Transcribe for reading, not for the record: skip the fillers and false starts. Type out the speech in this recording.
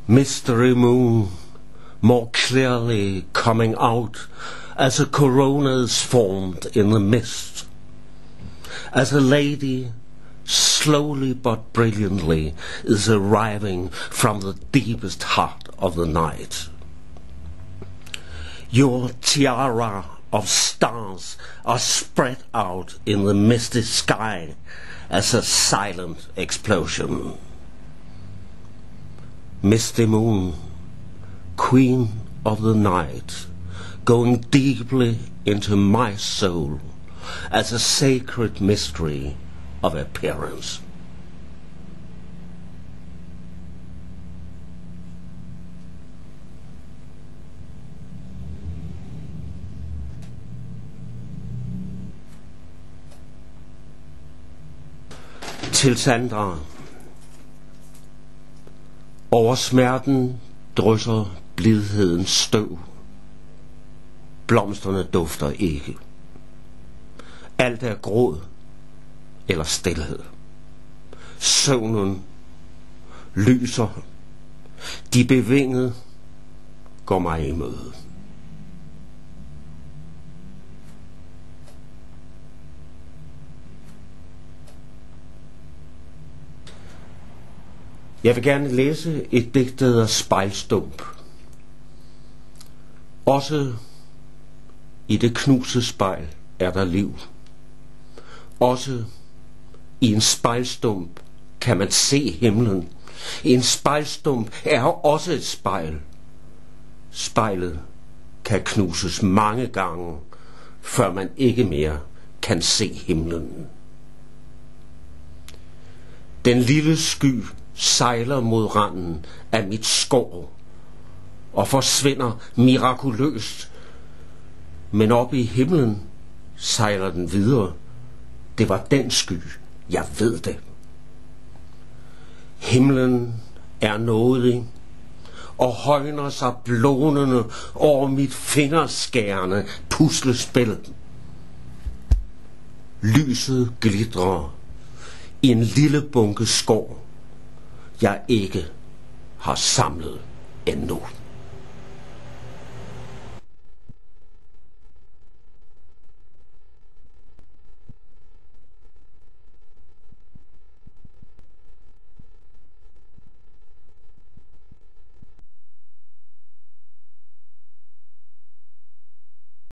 Mystery moon, more clearly coming out as a corona is formed in the mist, as a lady, slowly but brilliantly, is arriving from the deepest heart of the night. Your tiara of stars are spread out in the misty sky as a silent explosion. Misty moon, queen of the night, going deeply into my soul as a sacred mystery of appearance. Til Sandra. Over smerten drysser blidhedens støv. Blomsterne dufter ikke. Alt er gråd eller stilhed. Søvnen lyser. De bevingede går mig i møde. Jeg vil gerne læse et digt, der hedder Spejlstump. Også i det knuste spejl er der liv. Også i en spejlstump kan man se himlen. En spejlstump er også et spejl. Spejlet kan knuses mange gange, før man ikke mere kan se himlen. Den lille sky sejler mod randen af mit skår og forsvinder mirakuløst. Men oppe i himlen sejler den videre. Det var den sky, jeg ved det. Himlen er nådig og højner sig blånende over mit fingerskærende puslespil. Lyset glitrer i en lille bunke skår, jeg ikke har samlet endnu.